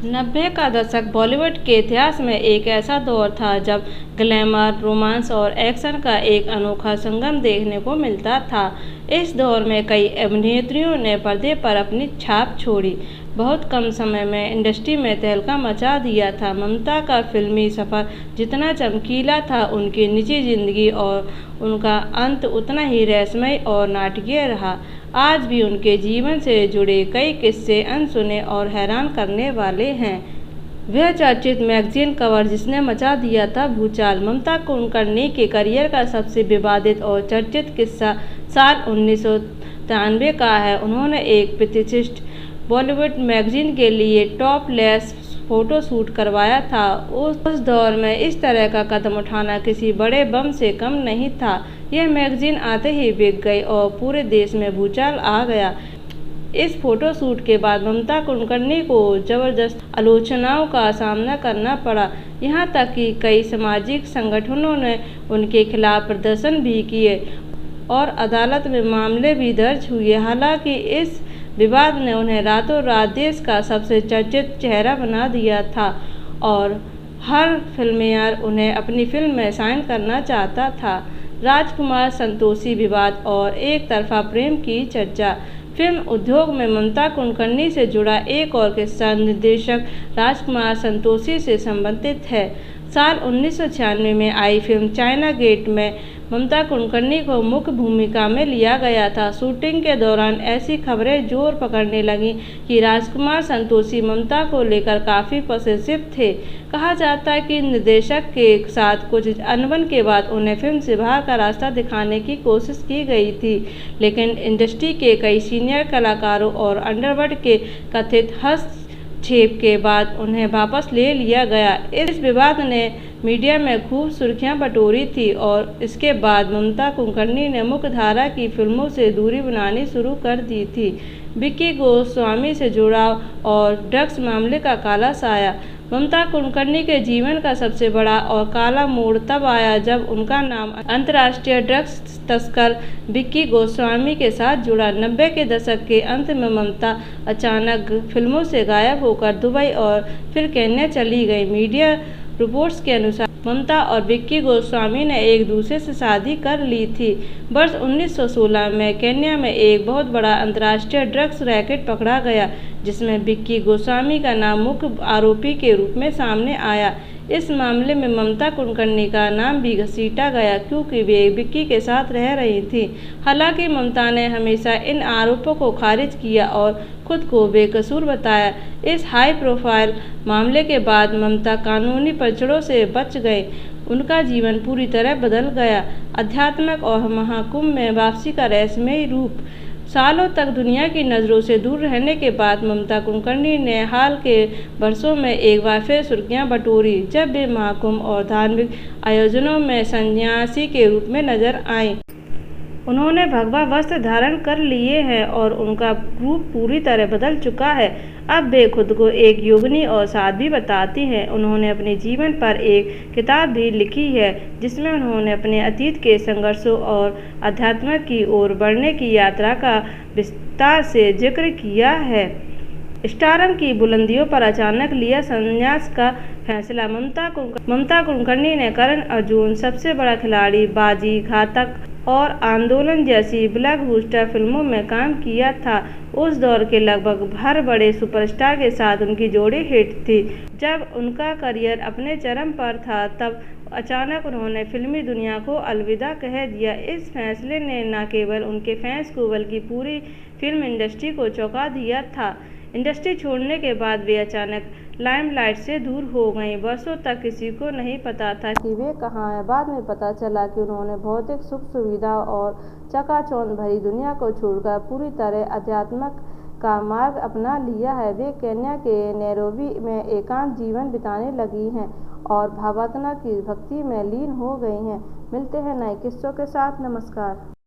90 का दशक बॉलीवुड के इतिहास में एक ऐसा दौर था जब ग्लैमर, रोमांस और एक्शन का एक अनोखा संगम देखने को मिलता था। इस दौर में कई अभिनेत्रियों ने पर्दे पर अपनी छाप छोड़ी, बहुत कम समय में इंडस्ट्री में तहलका मचा दिया था। ममता का फिल्मी सफर जितना चमकीला था, उनकी निजी जिंदगी और उनका अंत उतना ही रहस्यमय और नाटकीय रहा। आज भी उनके जीवन से जुड़े कई किस्से अनसुने और हैरान करने वाले हैं। वह चर्चित मैगजीन कवर जिसने मचा दिया था भूचाल। ममता कुलकर्णी के करियर का सबसे विवादित और चर्चित किस्सा साल 1993 का है। उन्होंने एक प्रतिष्ठित बॉलीवुड मैगजीन के लिए टॉपलेस फोटो शूट करवाया था। उस दौर में इस तरह का कदम उठाना किसी बड़े बम से कम नहीं था। यह मैगजीन आते ही बिक गई और पूरे देश में भूचाल आ गया। इस फोटो शूट के बाद ममता कुलकर्णी को जबरदस्त आलोचनाओं का सामना करना पड़ा। यहाँ तक कि कई सामाजिक संगठनों ने उनके खिलाफ प्रदर्शन भी किए और अदालत में मामले भी दर्ज हुए। हालांकि इस विवाद ने उन्हें रातों रात देश का सबसे चर्चित चेहरा बना दिया था और हर फिल्मफेयर उन्हें अपनी फिल्म में साइन करना चाहता था। राजकुमार संतोषी विवाद और एक तरफा प्रेम की चर्चा। फिल्म उद्योग में ममता कुलकर्णी से जुड़ा एक और किस्सा निर्देशक राजकुमार संतोषी से संबंधित है। साल 1996 में आई फिल्म चाइना गेट में ममता कुलकर्णी को मुख्य भूमिका में लिया गया था। शूटिंग के दौरान ऐसी खबरें जोर पकड़ने लगीं कि राजकुमार संतोषी ममता को लेकर काफ़ी पॉसेसिव थे। कहा जाता है कि निर्देशक के साथ कुछ अनबन के बाद उन्हें फिल्म से बाहर का रास्ता दिखाने की कोशिश की गई थी, लेकिन इंडस्ट्री के कई सीनियर कलाकारों और अंडरवर्ल्ड के कथित हस्तक्षेप के बाद उन्हें वापस ले लिया गया। इस विवाद ने मीडिया में खूब सुर्खियां बटोरी थी और इसके बाद ममता कुलकर्णी ने मुख्यधारा की फिल्मों से दूरी बनानी शुरू कर दी थी। विक्की गोस्वामी से जुड़ाव और ड्रग्स मामले का काला साया। ममता कुलकर्णी के जीवन का सबसे बड़ा और काला मोड़ तब आया जब उनका नाम अंतर्राष्ट्रीय ड्रग्स तस्कर विक्की गोस्वामी के साथ जुड़ा। 90 के दशक के अंत में ममता अचानक फिल्मों से गायब होकर दुबई और फिर केन्या चली गई। मीडिया रिपोर्ट्स के अनुसार ममता और विक्की गोस्वामी ने एक दूसरे से शादी कर ली थी। वर्ष 1916 में केन्या में एक बहुत बड़ा अंतर्राष्ट्रीय ड्रग्स रैकेट पकड़ा गया, जिसमें विक्की गोस्वामी का नाम मुख्य आरोपी के रूप में सामने आया। इस मामले में ममता कुलकर्णी का नाम भी घसीटा गया क्योंकि वे विक्की के साथ रह रही थी। हालांकि ममता ने हमेशा इन आरोपों को खारिज किया और खुद को बेकसूर बताया। इस हाई प्रोफाइल मामले के बाद ममता कानूनी पचड़ों से बच गए। उनका जीवन पूरी तरह बदल गया। आध्यात्मिक और महाकुंभ में वापसी का रहस्यमय रूप। सालों तक दुनिया की नज़रों से दूर रहने के बाद ममता कुलकर्णी ने हाल के वर्षों में एक बार फिर सुर्खियां बटोरी, जब वे महाकुंभ और धार्मिक आयोजनों में सन्यासी के रूप में नजर आईं। उन्होंने भगवा वस्त्र धारण कर लिए हैं और उनका रूप पूरी तरह बदल चुका है। अब वे खुद को एक योगिनी और साध्वी बताती हैं। उन्होंने अपने जीवन पर एक किताब भी लिखी है, जिसमें उन्होंने अपने अतीत के संघर्षों और अध्यात्म की ओर बढ़ने की यात्रा का विस्तार से जिक्र किया है। स्टारडम की बुलंदियों पर अचानक लिया संन्यास का फैसला। ममता कुलकर्णी ने करण अर्जुन, सबसे बड़ा खिलाड़ी, बाजी, घातक और आंदोलन जैसी ब्लॉकबस्टर फिल्मों में काम किया था। उस दौर के लगभग हर बड़े सुपरस्टार के साथ उनकी जोड़ी हिट थी। जब उनका करियर अपने चरम पर था, तब अचानक उन्होंने फिल्मी दुनिया को अलविदा कह दिया। इस फैसले ने न केवल उनके फैंस को बल्कि पूरी फिल्म इंडस्ट्री को चौंका दिया था। इंडस्ट्री छोड़ने के बाद वे अचानक लाइमलाइट से दूर हो गईं। वर्षों तक किसी को नहीं पता था कि वे कहाँ हैं। बाद में पता चला कि उन्होंने भौतिक सुख सुविधा और चकाचौंध भरी दुनिया को छोड़कर पूरी तरह अध्यात्म का मार्ग अपना लिया है। वे केन्या के नैरोबी में एकांत जीवन बिताने लगी हैं और भावात्मा की भक्ति में लीन हो गई हैं। मिलते हैं नए किस्सों के साथ। नमस्कार।